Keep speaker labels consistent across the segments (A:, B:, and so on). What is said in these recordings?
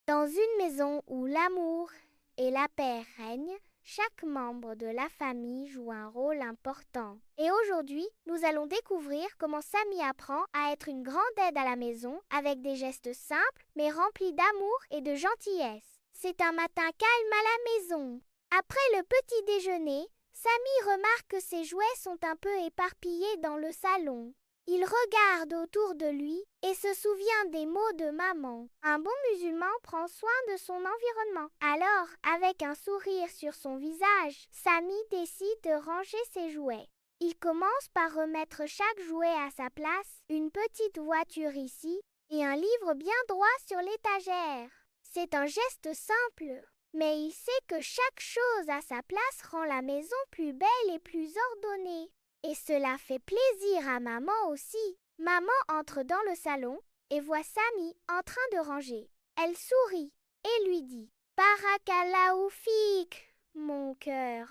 A: Dans une maison où l'amour et la paix règnent, chaque membre de la famille joue un rôle important. Et aujourd'hui, nous allons découvrir comment Samy apprend à être une grande aide à la maison avec des gestes simples mais remplis d'amour et de gentillesse. C'est un matin calme à la maison. Après le petit déjeuner, Samy remarque que ses jouets sont un peu éparpillés dans le salon. Il regarde autour de lui et se souvient des mots de maman. Un bon musulman prend soin de son environnement. Alors, avec un sourire sur son visage, Samy décide de ranger ses jouets. Il commence par remettre chaque jouet à sa place, une petite voiture ici et un livre bien droit sur l'étagère. C'est un geste simple, mais il sait que chaque chose à sa place rend la maison plus belle et plus ordonnée. Et cela fait plaisir à maman aussi. Maman entre dans le salon et voit Samy en train de ranger. Elle sourit et lui dit « Barakallahu fik, mon cœur.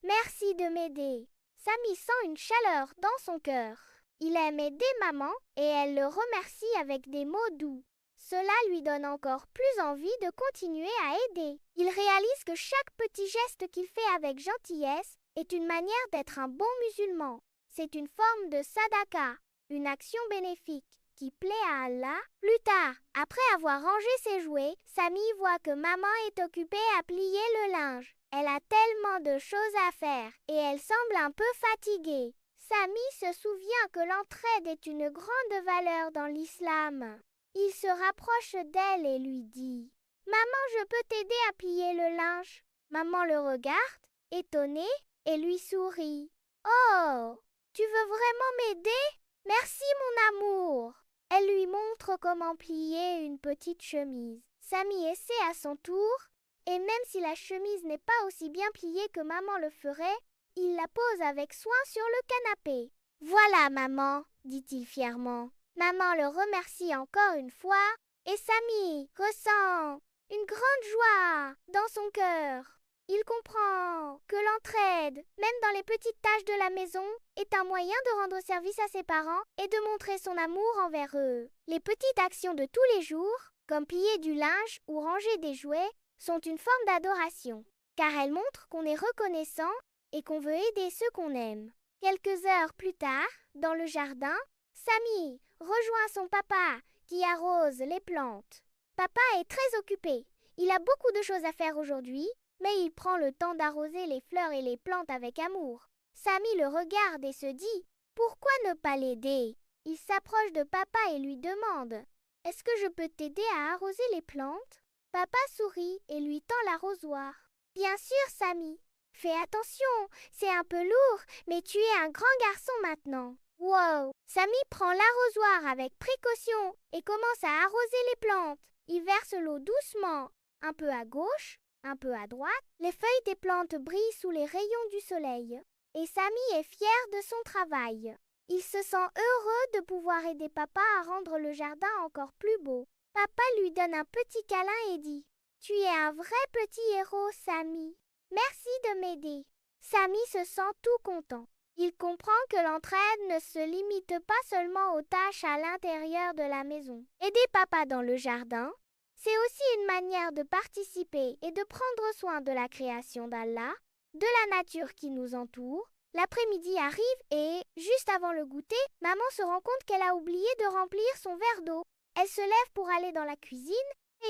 A: Merci de m'aider. » Samy sent une chaleur dans son cœur. Il aime aider maman et elle le remercie avec des mots doux. Cela lui donne encore plus envie de continuer à aider. Il réalise que chaque petit geste qu'il fait avec gentillesse est une manière d'être un bon musulman. C'est une forme de sadaqa, une action bénéfique qui plaît à Allah. Plus tard, après avoir rangé ses jouets, Samy voit que maman est occupée à plier le linge. Elle a tellement de choses à faire et elle semble un peu fatiguée. Samy se souvient que l'entraide est une grande valeur dans l'islam. Il se rapproche d'elle et lui dit « Maman, je peux t'aider à plier le linge ?» Maman le regarde, étonnée, et lui sourit. « Oh, tu veux vraiment m'aider? Merci mon amour !» Elle lui montre comment plier une petite chemise. Samy essaie à son tour, et même si la chemise n'est pas aussi bien pliée que maman le ferait, il la pose avec soin sur le canapé. « Voilà maman, dit-il fièrement. Maman le remercie encore une fois, et Samy ressent une grande joie dans son cœur. Il comprend que l'entraide, même dans les petites tâches de la maison, est un moyen de rendre service à ses parents et de montrer son amour envers eux. Les petites actions de tous les jours, comme plier du linge ou ranger des jouets, sont une forme d'adoration, car elles montrent qu'on est reconnaissant et qu'on veut aider ceux qu'on aime. Quelques heures plus tard, dans le jardin, Samy rejoint son papa qui arrose les plantes. Papa est très occupé. Il a beaucoup de choses à faire aujourd'hui, mais il prend le temps d'arroser les fleurs et les plantes avec amour. Samy le regarde et se dit « Pourquoi ne pas l'aider ?» Il s'approche de papa et lui demande « Est-ce que je peux t'aider à arroser les plantes ?» Papa sourit et lui tend l'arrosoir. « Bien sûr, Samy. Fais attention, c'est un peu lourd, mais tu es un grand garçon maintenant. » Wow! Samy prend l'arrosoir avec précaution et commence à arroser les plantes. Il verse l'eau doucement, un peu à gauche, un peu à droite. Les feuilles des plantes brillent sous les rayons du soleil. Et Samy est fier de son travail. Il se sent heureux de pouvoir aider papa à rendre le jardin encore plus beau. Papa lui donne un petit câlin et dit « Tu es un vrai petit héros, Samy. Merci de m'aider. » Samy se sent tout content. Il comprend que l'entraide ne se limite pas seulement aux tâches à l'intérieur de la maison. Aider papa dans le jardin, c'est aussi une manière de participer et de prendre soin de la création d'Allah, de la nature qui nous entoure. L'après-midi arrive et, juste avant le goûter, maman se rend compte qu'elle a oublié de remplir son verre d'eau. Elle se lève pour aller dans la cuisine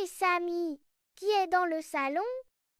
A: et Samy, qui est dans le salon,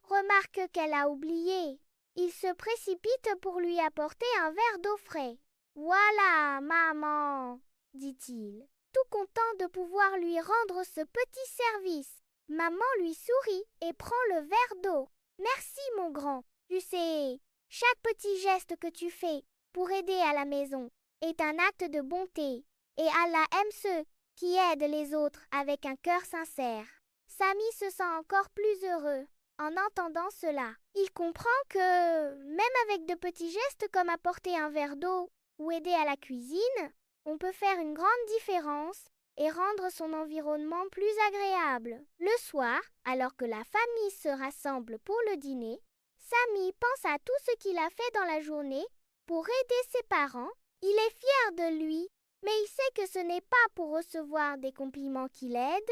A: remarque qu'elle a oublié. Il se précipite pour lui apporter un verre d'eau frais. « Voilà, maman, dit-il, tout content de pouvoir lui rendre ce petit service. Maman lui sourit et prend le verre d'eau. « Merci, mon grand. Tu sais, chaque petit geste que tu fais pour aider à la maison est un acte de bonté. Et Allah aime ceux qui aident les autres avec un cœur sincère. » Samy se sent encore plus heureux. En entendant cela, il comprend que, même avec de petits gestes comme apporter un verre d'eau ou aider à la cuisine, on peut faire une grande différence et rendre son environnement plus agréable. Le soir, alors que la famille se rassemble pour le dîner, Samy pense à tout ce qu'il a fait dans la journée pour aider ses parents. Il est fier de lui, mais il sait que ce n'est pas pour recevoir des compliments qu'il aide,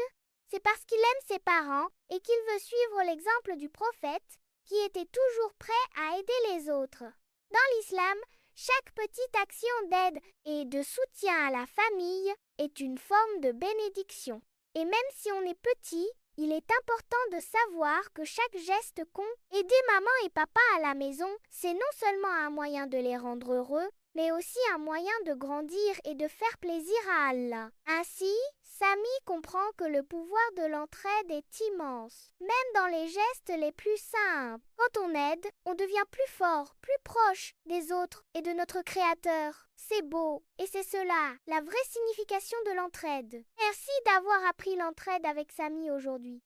A: c'est parce qu'il aime ses parents et qu'il veut suivre l'exemple du prophète, qui était toujours prêt à aider les autres. Dans l'islam, chaque petite action d'aide et de soutien à la famille est une forme de bénédiction. Et même si on est petit, il est important de savoir que chaque geste compte. Aider maman et papa à la maison, c'est non seulement un moyen de les rendre heureux, mais aussi un moyen de grandir et de faire plaisir à Allah. Ainsi, Samy comprend que le pouvoir de l'entraide est immense, même dans les gestes les plus simples. Quand on aide, on devient plus fort, plus proche des autres et de notre Créateur. C'est beau, et c'est cela, la vraie signification de l'entraide. Merci d'avoir appris l'entraide avec Samy aujourd'hui.